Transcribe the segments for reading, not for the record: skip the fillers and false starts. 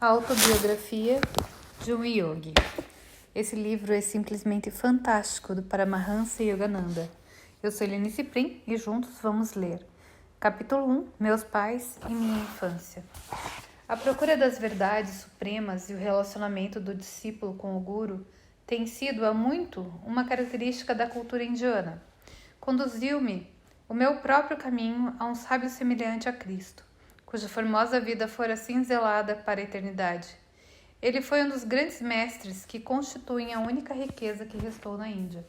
A autobiografia de um yogi. Esse livro é simplesmente fantástico, do Paramahansa Yogananda. Eu sou Eliane Ciprim e juntos vamos ler. Capítulo 1. Meus pais e minha infância. A procura das verdades supremas e o relacionamento do discípulo com o guru tem sido há muito uma característica da cultura indiana. Conduziu-me o meu próprio caminho a um sábio semelhante a Cristo, cuja formosa vida fora cinzelada para a eternidade. Ele foi um dos grandes mestres que constituem a única riqueza que restou na Índia.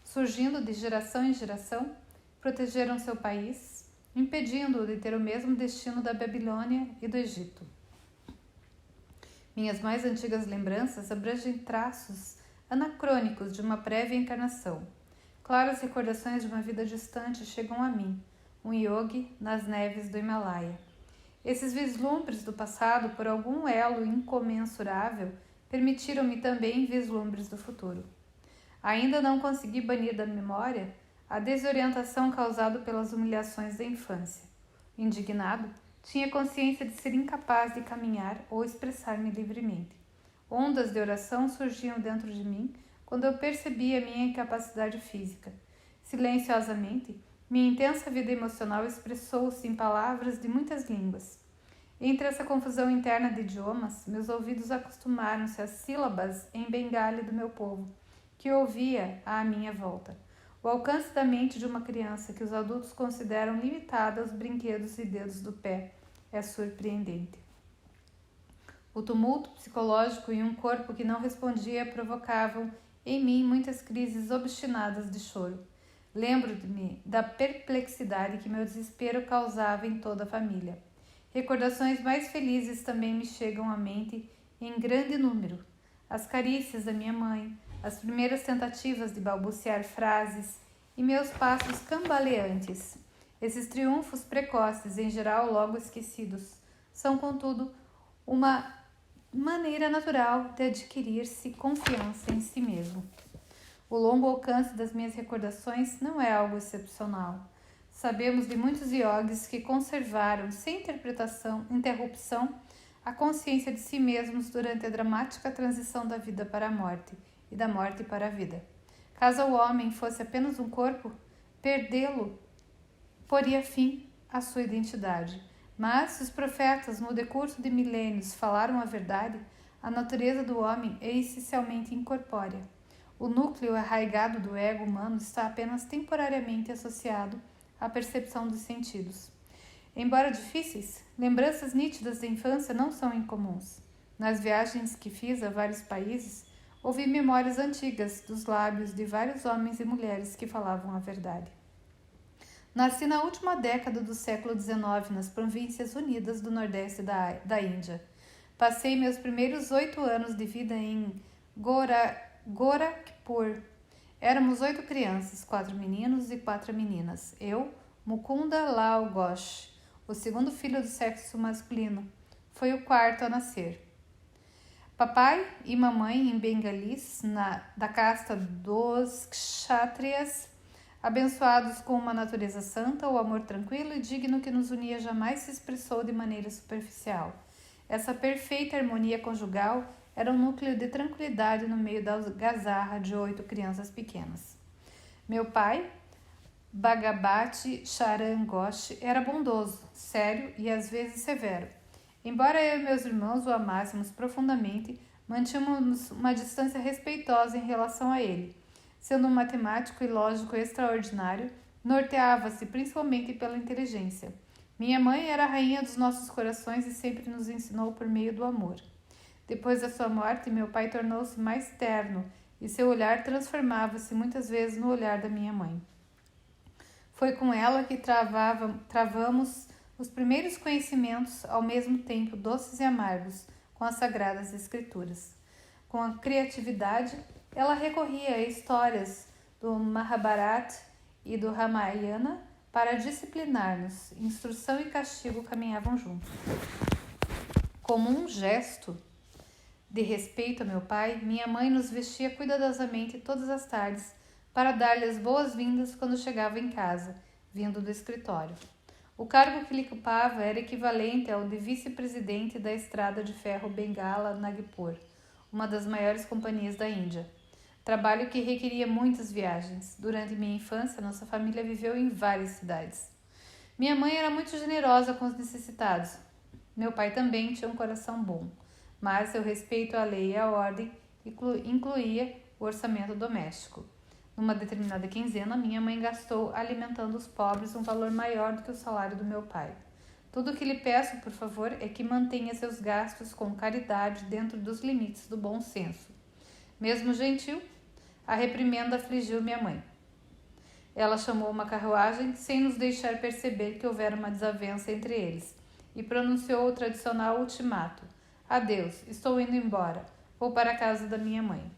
Surgindo de geração em geração, protegeram seu país, impedindo-o de ter o mesmo destino da Babilônia e do Egito. Minhas mais antigas lembranças abrangem traços anacrônicos de uma prévia encarnação. Claras recordações de uma vida distante chegam a mim, um yogi nas neves do Himalaia. Esses vislumbres do passado, por algum elo incomensurável, permitiram-me também vislumbres do futuro. Ainda não consegui banir da memória a desorientação causada pelas humilhações da infância. Indignado, tinha consciência de ser incapaz de caminhar ou expressar-me livremente. Ondas de oração surgiam dentro de mim quando eu percebi a minha incapacidade física. Silenciosamente, minha intensa vida emocional expressou-se em palavras de muitas línguas. Entre essa confusão interna de idiomas, meus ouvidos acostumaram-se às sílabas em bengali do meu povo, que ouvia à minha volta. O alcance da mente de uma criança que os adultos consideram limitada aos brinquedos e dedos do pé é surpreendente. O tumulto psicológico e um corpo que não respondia provocavam em mim muitas crises obstinadas de choro. Lembro-me da perplexidade que meu desespero causava em toda a família. Recordações mais felizes também me chegam à mente em grande número. As carícias da minha mãe, as primeiras tentativas de balbuciar frases e meus passos cambaleantes. Esses triunfos precoces, em geral logo esquecidos, são, contudo, uma maneira natural de adquirir-se confiança em si mesmo. O longo alcance das minhas recordações não é algo excepcional. Sabemos de muitos yogis que conservaram, sem interrupção, a consciência de si mesmos durante a dramática transição da vida para a morte e da morte para a vida. Caso o homem fosse apenas um corpo, perdê-lo poria fim à sua identidade. Mas, se os profetas, no decurso de milênios, falaram a verdade, a natureza do homem é essencialmente incorpórea. O núcleo arraigado do ego humano está apenas temporariamente associado à percepção dos sentidos. Embora difíceis, lembranças nítidas da infância não são incomuns. Nas viagens que fiz a vários países, ouvi memórias antigas dos lábios de vários homens e mulheres que falavam a verdade. Nasci na última década do século XIX nas Províncias Unidas do Nordeste da Índia. Passei meus primeiros 8 anos de vida em Gorakhpur. Éramos 8 crianças, 4 meninos e 4 meninas. Eu, Mukunda Lal Ghosh, o segundo filho do sexo masculino. Foi o quarto a nascer. Papai e mamãe em bengalis, da casta dos kshatriyas, abençoados com uma natureza santa, o amor tranquilo e digno que nos unia jamais se expressou de maneira superficial. Essa perfeita harmonia conjugal era um núcleo de tranquilidade no meio da gazarra de 8 crianças pequenas. Meu pai, Bhagabati Charan Ghosh, era bondoso, sério e às vezes severo. Embora eu e meus irmãos o amássemos profundamente, mantínhamos uma distância respeitosa em relação a ele. Sendo um matemático e lógico extraordinário, norteava-se principalmente pela inteligência. Minha mãe era a rainha dos nossos corações e sempre nos ensinou por meio do amor. Depois da sua morte, meu pai tornou-se mais terno e seu olhar transformava-se muitas vezes no olhar da minha mãe. Foi com ela que travamos os primeiros conhecimentos, ao mesmo tempo doces e amargos, com as Sagradas Escrituras. Com a criatividade, ela recorria a histórias do Mahabharata e do Ramayana para disciplinar-nos. Instrução e castigo caminhavam juntos. Como um gesto de respeito a meu pai, minha mãe nos vestia cuidadosamente todas as tardes para dar-lhe as boas-vindas quando chegava em casa, vindo do escritório. O cargo que lhe ocupava era equivalente ao de vice-presidente da Estrada de Ferro Bengala Nagpur, uma das maiores companhias da Índia. Trabalho que requeria muitas viagens. Durante minha infância, nossa família viveu em várias cidades. Minha mãe era muito generosa com os necessitados. Meu pai também tinha um coração bom, mas seu respeito à lei e à ordem incluía o orçamento doméstico. Numa determinada quinzena, minha mãe gastou alimentando os pobres um valor maior do que o salário do meu pai. Tudo o que lhe peço, por favor, é que mantenha seus gastos com caridade dentro dos limites do bom senso. Mesmo gentil, a reprimenda afligiu minha mãe. Ela chamou uma carruagem sem nos deixar perceber que houvera uma desavença entre eles e pronunciou o tradicional ultimato. Adeus, estou indo embora. Vou para a casa da minha mãe.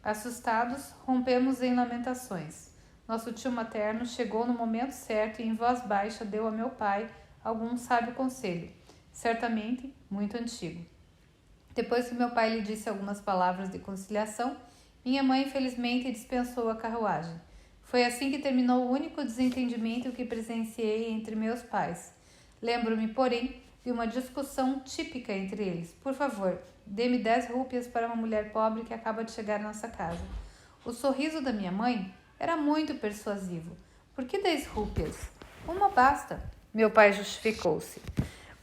Assustados, rompemos em lamentações. Nosso tio materno chegou no momento certo e em voz baixa deu a meu pai algum sábio conselho, certamente muito antigo. Depois que meu pai lhe disse algumas palavras de conciliação, minha mãe infelizmente dispensou a carruagem. Foi assim que terminou o único desentendimento que presenciei entre meus pais. Lembro-me, porém, de uma discussão típica entre eles. Por favor, dê-me 10 rúpias para uma mulher pobre que acaba de chegar à nossa casa. O sorriso da minha mãe era muito persuasivo. Por que 10 rúpias? Uma basta. Meu pai justificou-se.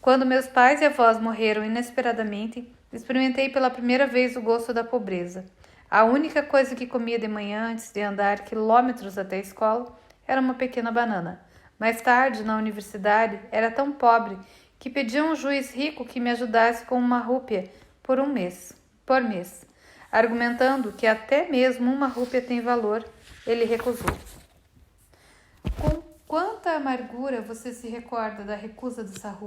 Quando meus pais e avós morreram inesperadamente, experimentei pela primeira vez o gosto da pobreza. A única coisa que comia de manhã antes de andar quilômetros até a escola era uma pequena banana. Mais tarde, na universidade, era tão pobre que pedi a um juiz rico que me ajudasse com uma rúpia por mês. Argumentando que até mesmo uma rúpia tem valor, ele recusou. Com quanta amargura você se recorda da recusa dessa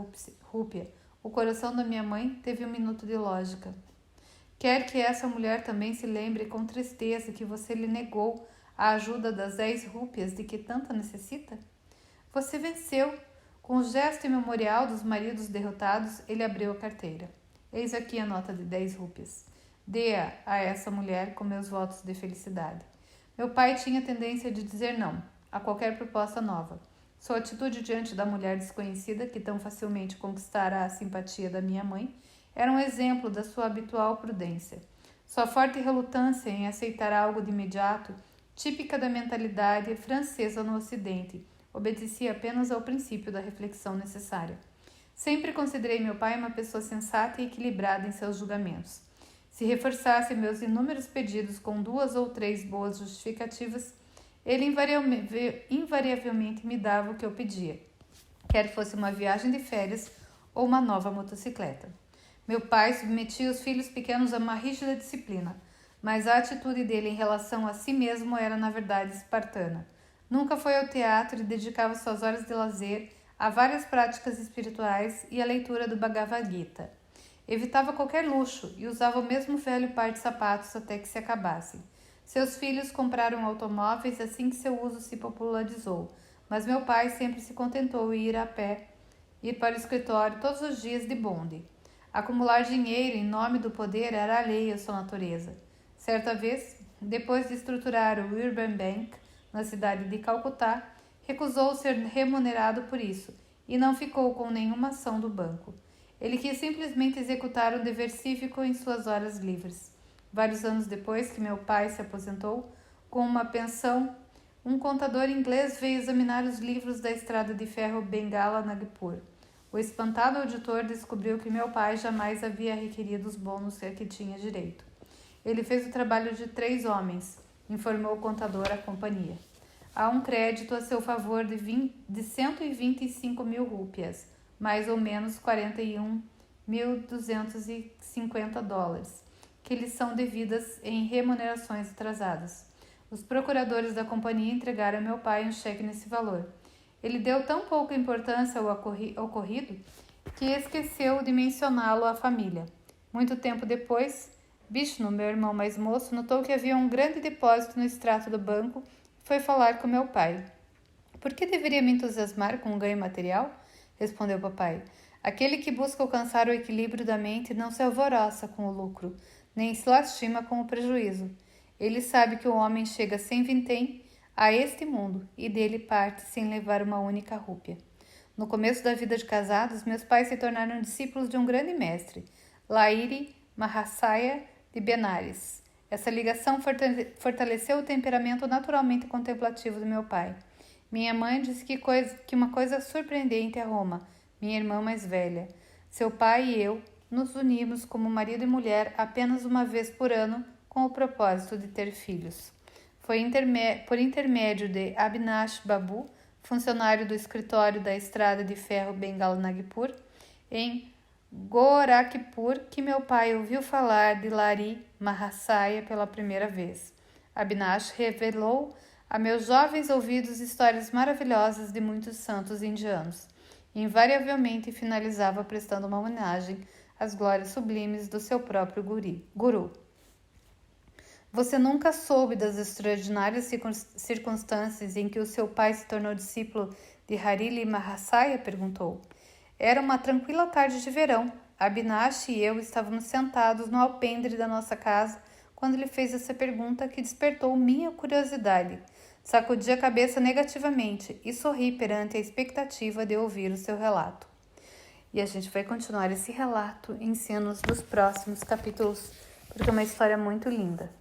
rúpia? O coração da minha mãe teve um minuto de lógica. Quer que essa mulher também se lembre com tristeza que você lhe negou a ajuda das 10 rúpias de que tanta necessita? Você venceu. Com o gesto imemorial dos maridos derrotados, ele abriu a carteira. Eis aqui a nota de 10 rúpias. Dê-a a essa mulher com meus votos de felicidade. Meu pai tinha tendência de dizer não a qualquer proposta nova. Sua atitude diante da mulher desconhecida, que tão facilmente conquistara a simpatia da minha mãe, era um exemplo da sua habitual prudência. Sua forte relutância em aceitar algo de imediato, típica da mentalidade francesa no Ocidente, obedecia apenas ao princípio da reflexão necessária. Sempre considerei meu pai uma pessoa sensata e equilibrada em seus julgamentos. Se reforçasse meus inúmeros pedidos com 2 ou 3 boas justificativas, ele invariavelmente me dava o que eu pedia, quer fosse uma viagem de férias ou uma nova motocicleta. Meu pai submetia os filhos pequenos a uma rígida disciplina, mas a atitude dele em relação a si mesmo era, na verdade, espartana. Nunca foi ao teatro e dedicava suas horas de lazer a várias práticas espirituais e à leitura do Bhagavad Gita. Evitava qualquer luxo e usava o mesmo velho par de sapatos até que se acabassem. Seus filhos compraram automóveis assim que seu uso se popularizou, mas meu pai sempre se contentou em ir a pé, ir para o escritório todos os dias de bonde. Acumular dinheiro em nome do poder era alheio à sua natureza. Certa vez, depois de estruturar o Urban Bank na cidade de Calcutá, recusou ser remunerado por isso e não ficou com nenhuma ação do banco. Ele quis simplesmente executar um dever cívico em suas horas livres. Vários anos depois que meu pai se aposentou, com uma pensão, um contador inglês veio examinar os livros da estrada de ferro Bengala Nagpur. O espantado auditor descobriu que meu pai jamais havia requerido os bônus a que tinha direito. Ele fez o trabalho de 3 homens, informou o contador à companhia. Há um crédito a seu favor de 125 mil rúpias, mais ou menos 41.250 dólares, que lhes são devidas em remunerações atrasadas. Os procuradores da companhia entregaram a meu pai um cheque nesse valor. Ele deu tão pouca importância ao ocorrido que esqueceu de mencioná-lo à família. Muito tempo depois, Vishnu, meu irmão mais moço, notou que havia um grande depósito no extrato do banco e foi falar com meu pai. Por que deveria me entusiasmar com um ganho material? Respondeu papai. Aquele que busca alcançar o equilíbrio da mente não se alvoroça com o lucro, nem se lastima com o prejuízo. Ele sabe que o homem chega sem vintém a este mundo e dele parte sem levar uma única rúpia. No começo da vida de casados, meus pais se tornaram discípulos de um grande mestre, Lahiri Mahasaya de Benares. Essa ligação fortaleceu o temperamento naturalmente contemplativo do meu pai. Minha mãe disse que uma coisa surpreendente é Roma, minha irmã mais velha. Seu pai e eu nos unimos como marido e mulher apenas uma vez por ano com o propósito de ter filhos. Foi por intermédio de Abinash Babu, funcionário do escritório da estrada de ferro Bengal Nagpur, em Gorakhpur, que meu pai ouviu falar de Lahiri Mahasaya pela primeira vez. Abinash revelou a meus jovens ouvidos histórias maravilhosas de muitos santos indianos. Invariavelmente finalizava prestando uma homenagem às glórias sublimes do seu próprio guru. Você nunca soube das extraordinárias circunstâncias em que o seu pai se tornou discípulo de Lahiri Mahasaya? Perguntou. Era uma tranquila tarde de verão. Abinash e eu estávamos sentados no alpendre da nossa casa quando ele fez essa pergunta que despertou minha curiosidade. Sacudi a cabeça negativamente e sorri perante a expectativa de ouvir o seu relato. E a gente vai continuar esse relato em cenas dos próximos capítulos, porque é uma história muito linda.